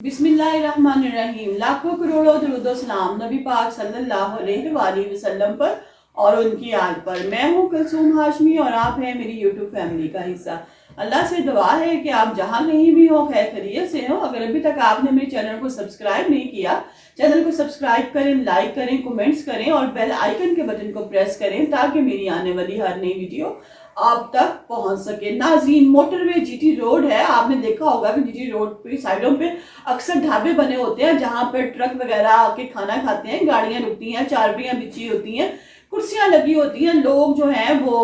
बिस्मिल्लाहिर्रहमानिर्रहीम। लाखों करोड़ों दरूद सलाम नबी पाक सल्लल्लाहु अलैहि वसल्लम पर और उनकी आल पर। मैं हूँ कुलसूम हाशमी और आप हैं मेरी यूट्यूब फैमिली का हिस्सा। अल्लाह से दुआ है कि आप जहाँ कहीं भी हो खैर खैरियत से हो। अगर अभी तक आपने मेरे चैनल को सब्सक्राइब नहीं किया, चैनल को सब्सक्राइब करें, लाइक करें, कमेंट्स करें और बेल आइकन के बटन को प्रेस करें ताकि मेरी आने वाली हर नई वीडियो आप तक पहुंच सके। नाज़रीन, मोटरवे जीटी रोड है। आपने देखा होगा कि जीटी रोड पे साइडों पे अक्सर ढाबे बने होते हैं जहां पर ट्रक वगैरह आके खाना खाते हैं, गाड़ियां रुकती हैं, चारपियां बिछी होती हैं, कुर्सियां लगी होती हैं, लोग जो हैं वो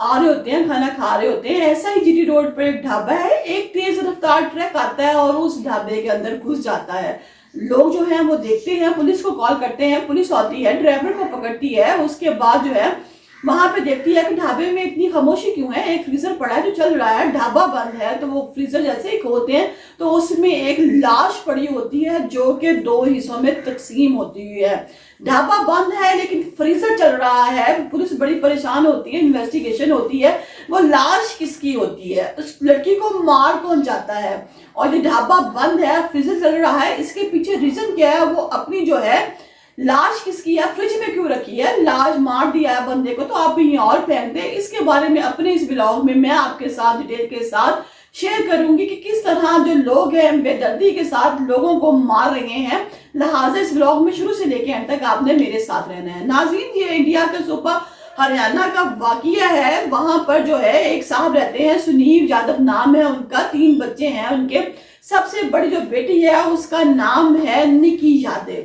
आ रहे होते हैं, खाना खा रहे होते हैं। ऐसा ही जीटी रोड पर एक ढाबा है। एक तेज रफ्तार ट्रक आता है और उस ढाबे के अंदर घुस जाता है। लोग जो हैं वो देखते हैं, पुलिस को कॉल करते हैं, पुलिस आती है, ड्राइवर को पकड़ती है। उसके बाद जो है वहां पे देखती है कि ढाबे में इतनी खामोशी क्यों है। एक फ्रीजर पड़ा है जो चल रहा है, ढाबा बंद है। तो वो फ्रीजर जैसे ही खोलते हैं तो उसमें एक लाश पड़ी होती है जो कि दो हिस्सों में तकसीम होती हुई है। ढाबा बंद है लेकिन फ्रीजर चल रहा है। पुलिस बड़ी परेशान होती है, इन्वेस्टिगेशन होती है, वो लाश किसकी होती है, उस लड़की को मार कौन जाता है और ये ढाबा बंद है, फ्रीजर चल रहा है, इसके पीछे रीजन क्या है, वो अपनी जो है लाश किसकी है, फ्रिज में क्यों रखी है, लाश मार दिया है बंदे को तो आप कहीं और फेंक दे। इसके बारे में अपने इस ब्लॉग में मैं आपके साथ डिटेल के साथ शेयर करूंगी कि किस तरह जो लोग हैं बेदर्दी के साथ लोगों को मार रहे हैं। लिहाजा इस ब्लॉग में शुरू से लेकर अंत तक आपने मेरे साथ रहना है। नाज़रीन, ये इंडिया का सूबा हरियाणा का वाकिया है। वहां पर जो है एक साहब रहते हैं, सुनील यादव नाम है उनका, 3 बच्चे हैं उनके। सबसे बड़ी जो बेटी है उसका नाम है निकी यादव।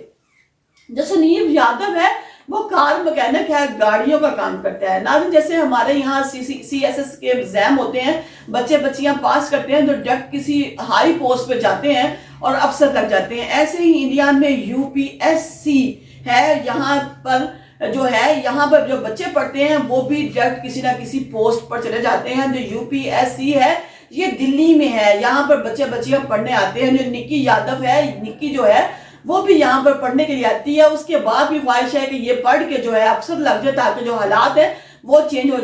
जो सुनील यादव है वो कार मैकेनिक है, गाड़ियों का काम करता है। नाज़रीन, जैसे हमारे यहाँ CSS के एग्जाम होते हैं, बच्चे बच्चियां पास करते हैं तो डायरेक्ट किसी हाई पोस्ट पे जाते हैं और अफसर लग जाते हैं। ऐसे ही इंडिया में UPSC है। यहाँ पर जो है, यहाँ पर जो बच्चे पढ़ते हैं वो भी डायरेक्ट किसी ना किसी पोस्ट पर चले जाते हैं। जो UPSC है ये दिल्ली में है, यहाँ पर बच्चे बच्चियां पढ़ने आते हैं। जो निकी यादव है, निकी जो है वो भी यहाँ पर पढ़ने के लिए आती है। उसके बाद भी ख्वाहिश है कि ये पढ़ के जो है अफसर लग जाए ताकि जो हालात है वो चेंज हो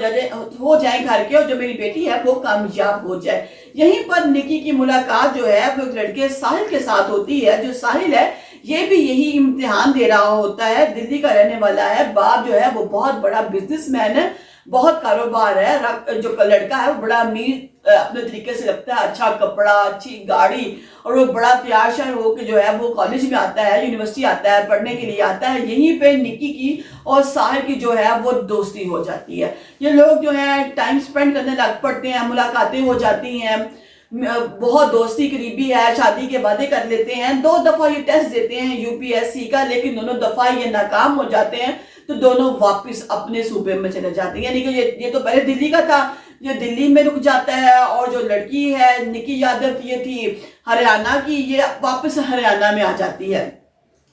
जाए घर के, और जो मेरी बेटी है वो कामयाब हो जाए। यहीं पर निकी की मुलाकात जो है वो एक लड़के साहिल के साथ होती है। जो साहिल है ये भी यही इम्तिहान दे रहा होता है, दिल्ली का रहने वाला है। बाप जो है वो बहुत बड़ा बिजनेसमैन है, बहुत कारोबार है। जो लड़का है वो बड़ा अमीर अपने तरीके से लगता है, अच्छा कपड़ा, अच्छी गाड़ी, और वो बड़ा तैयार श्यार होकर जो है वो कॉलेज में आता है, यूनिवर्सिटी आता है, पढ़ने के लिए आता है। यहीं पे निकी की और साहिल की जो है वो दोस्ती हो जाती है। ये लोग जो है टाइम स्पेंड करने लग पड़ते हैं, मुलाकातें हो जाती हैं, बहुत दोस्ती करीबी है, शादी के वादे कर लेते हैं। 2 दफा ये टेस्ट देते हैं UPSC का, लेकिन दोनों दफा ये नाकाम हो जाते हैं तो दोनों वापस अपने सूबे में चले जाते हैं। यानी कि ये तो पहले दिल्ली का था, ये दिल्ली में रुक जाता है, और जो लड़की है निकी यादव ये थी हरियाणा की, ये वापस हरियाणा में आ जाती है।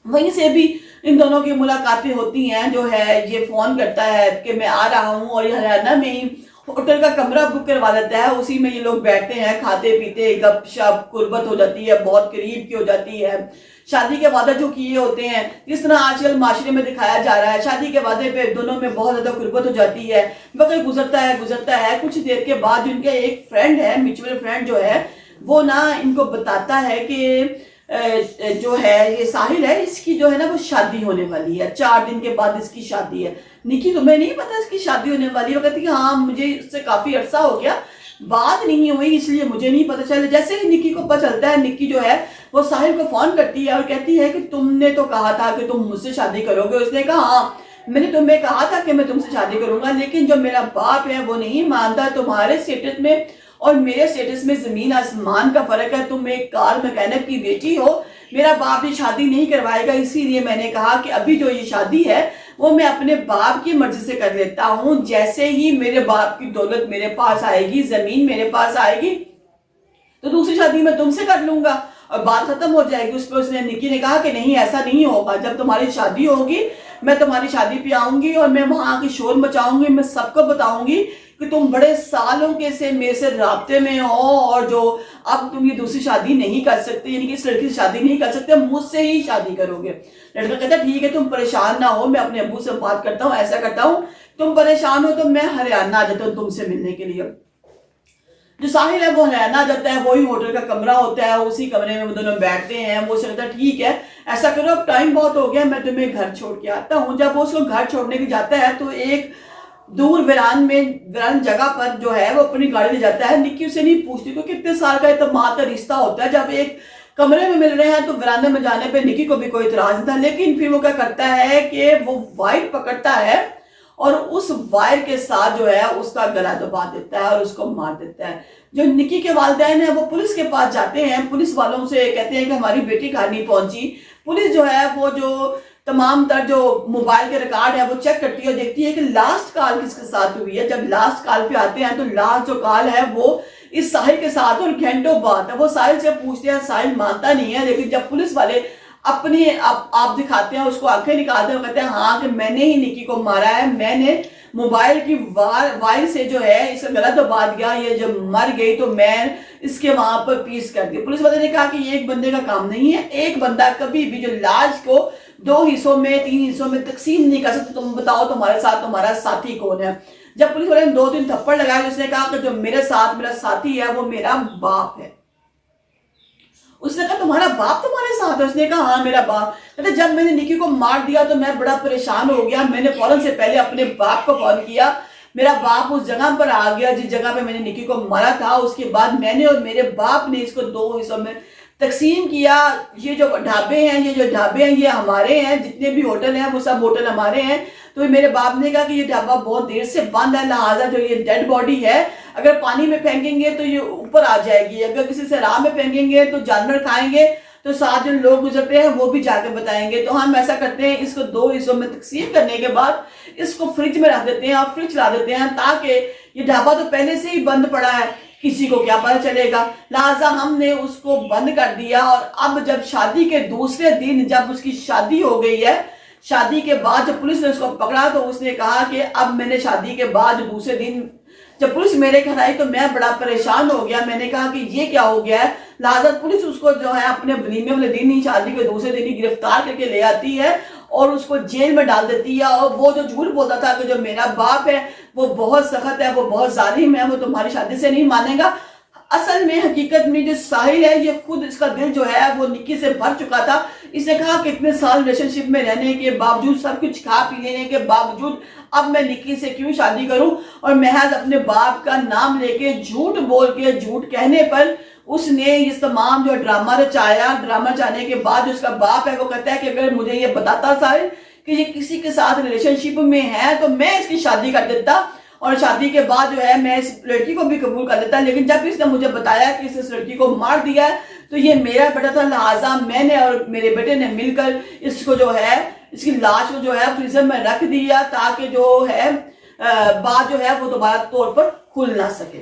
वहीं से भी इन दोनों की मुलाकातें होती हैं। जो है ये फोन करता है कि मैं आ रहा हूँ, और ये हरियाणा में ही होटल का कमरा बुक करवा देता है। उसी में ये लोग बैठते हैं, खाते पीते, गपशप, कुर्बत हो जाती है, बहुत करीब की हो जाती है। शादी के वादे जो किए होते हैं, जिस तरह आजकल माशरे में दिखाया जा रहा है, शादी के वादे पे दोनों में बहुत ज्यादा कुर्बत हो जाती है। वक्त गुजरता है कुछ देर के बाद इनके एक फ्रेंड है, म्यूचुअल फ्रेंड जो है वो ना इनको बताता है कि जो है ये साहिल है, इसकी जो है ना वो शादी होने वाली है। 4 दिन के बाद इसकी शादी है। निकी, तुम्हें नहीं पता इसकी शादी होने वाली है? वो कहती है हाँ, मुझे इससे काफी अरसा हो गया, बात नहीं हुई इसलिए मुझे नहीं पता चला। जैसे ही निकी को पता चलता है, निकी जो है वो साहिल को फोन करती है और कहती है कि तुमने तो कहा था कि तुम मुझसे शादी करोगे। उसने कहा हाँ, मैंने तुम्हें कहा था कि मैं तुमसे शादी करूंगा, लेकिन जो मेरा बाप है वो नहीं मानता। तुम्हारे स्टेटस में और मेरे स्टेटस में जमीन आसमान का फर्क है। तुम एक कार मैकेनिक की बेटी हो, मेरा बाप ये शादी नहीं करवाएगा, इसीलिए मैंने कहा कि अभी जो ये शादी है वो मैं अपने बाप की मर्जी से कर लेता हूँ। जैसे ही मेरे बाप की दौलत मेरे पास आएगी, जमीन मेरे पास आएगी, तो दूसरी शादी मैं तुमसे कर लूंगा और बात खत्म हो जाएगी। उस पर उसने निकी ने कहा कि नहीं, ऐसा नहीं होगा। जब तुम्हारी शादी होगी मैं तुम्हारी शादी पे आऊंगी और मैं वहां की शोर मचाऊंगी, मैं सबको बताऊंगी कि तुम बड़े सालों के से मेरे से राब्ते में हो, और जो अब तुम ये दूसरी शादी नहीं कर सकते, यानी कि इस लड़की से शादी नहीं कर सकते, मुझसे ही शादी करोगे। लड़का कहता है ठीक है, तुम परेशान ना हो, मैं अपने अब्बू से बात करता हूँ, ऐसा करता हूँ, तुम परेशान हो तो मैं हरियाणा आ जाता हूँ तुमसे मिलने के लिए। जो साहिल है वो रहना जाता है, वही होटल का कमरा होता है, उसी कमरे में वो दोनों बैठते हैं। वो सोचता है ठीक है ऐसा करो, अब टाइम बहुत हो गया, मैं तुम्हें घर छोड़ के आता हूँ। जब वो उसको घर छोड़ने के जाता है तो एक दूर वीरान जगह पर जो है वो अपनी गाड़ी ले जाता है। निक्की उसे नहीं पूछती क्योंकि कितने साल का इत्तेमाद का रिश्ता होता है, जब एक कमरे में मिल रहे हैं तो वीराने में जाने पे निक्की को भी कोई इतराज नहीं था। लेकिन फिर वो क्या करता है कि वो वायर पकड़ता है और उस वायर के साथ जो है उसका गला दबा देता है और उसको मार देता है। जो निक्की के वालिदैन है वो पुलिस के पास जाते हैं, पुलिस वालों से कहते हैं कि हमारी बेटी घर नहीं पहुंची। पुलिस जो है वो जो तमाम तर जो मोबाइल के रिकॉर्ड है वो चेक करती है और देखती है कि लास्ट कॉल किसके साथ हुई है। जब लास्ट कॉल पे आते हैं तो लास्ट जो कॉल है वो इस साहिल के साथ और घंटों बाद है। वो साहिल से पूछते हैं, साहिल मानता नहीं है। लेकिन जब पुलिस वाले अपनी आप दिखाते हैं, उसको आंखें निकालते हैं, कहते हैं हाँ कि मैंने ही निक्की को मारा है, मैंने मोबाइल की वायर से जो है इसका गला दबा दिया, ये जब मर गई तो मैं इसके वहां पर पीस कर दी। पुलिस वाले ने कहा कि ये एक बंदे का काम नहीं है, एक बंदा कभी भी जो लाश को 2 हिस्सों में 3 हिस्सों में तकसीम नहीं कर सकता। तुम बताओ तुम्हारे साथ तुम्हारा साथी कौन है। जब पुलिस वाले ने 2-3 थप्पड़ लगाए, उसने कहा कि जो मेरे साथ मेरा साथी है वो मेरा बाप है। उसने कहा तुम्हारा बाप तुम्हारे साथ है? उसने कहा हाँ मेरा बाप। कहते जब मैंने निक्की को मार दिया तो मैं बड़ा परेशान हो गया, मैंने फौरन से पहले अपने बाप को फोन किया, मेरा बाप उस जगह पर आ गया जिस जगह पे मैंने निक्की को मारा था। उसके बाद मैंने और मेरे बाप ने इसको 2 हिस्सों में तकसीम किया। ये जो ढाबे हैं ये हमारे हैं, जितने भी होटल हैं वो सब होटल हमारे हैं। तो मेरे बाप ने कहा कि ये ढाबा बहुत देर से बंद है, लिहाजा जो ये डेड बॉडी है अगर पानी में फेंकेंगे तो ये ऊपर आ जाएगी, अगर किसी से राह में फेंकेंगे तो जानवर खाएंगे, तो साथ जो लोग गुजरते हैं वो भी जाके बताएंगे। तो हम ऐसा करते हैं, इसको 2 हिस्सों में तकसीम करने के बाद इसको फ्रिज में रख देते हैं और फ्रिज ला देते हैं, ताकि ये ढाबा तो पहले से ही बंद पड़ा है, किसी को क्या पता चलेगा। लिहाजा हमने उसको बंद कर दिया। और अब जब शादी के दूसरे दिन जब उसकी शादी हो गई है, शादी के बाद जब पुलिस ने उसको पकड़ा तो उसने कहा कि अब मैंने शादी के बाद दूसरे दिन जब पुलिस मेरे घर आई तो मैं बड़ा परेशान हो गया। मैंने कहा कि ये क्या हो गया है। लिहाजा पुलिस उसको जो है अपने वलीमे वाले दिन ही, शादी के दूसरे दिन ही गिरफ्तार करके ले आती है और उसको जेल में डाल देती है। और वो जो झूठ बोलता था कि जो मेरा बाप है वो बहुत सख्त है, वो बहुत जालिम है, वो तुम्हारी शादी से नहीं मानेगा, असल में हकीकत में जो साहिल है ये खुद इसका दिल जो है वो निक्की से भर चुका था। इसने कहा कि इतने साल रिलेशनशिप में रहने के बावजूद, सब कुछ खा पी लेने के बावजूद अब मैं निक्की से क्यों शादी करूं। और महज अपने बाप का नाम लेके झूठ बोल के, झूठ कहने पर उसने ये तमाम जो ड्रामा रचाया। ड्रामा रचाने के बाद उसका बाप है वो कहता है कि अगर मुझे ये बताता साहिल कि ये किसी के साथ रिलेशनशिप में है तो मैं इसकी शादी कर देता और शादी के बाद जो है मैं इस लड़की को भी कबूल कर लेता। लेकिन जब इसने मुझे बताया कि इस लड़की को मार दिया है तो ये मेरा बेटा था, लिहाजा मैंने और मेरे बेटे ने मिलकर इसको जो है इसकी लाश को जो है फ्रीजर में रख दिया ताकि जो है बात जो है वो दोबारा तौर पर खुल ना सके।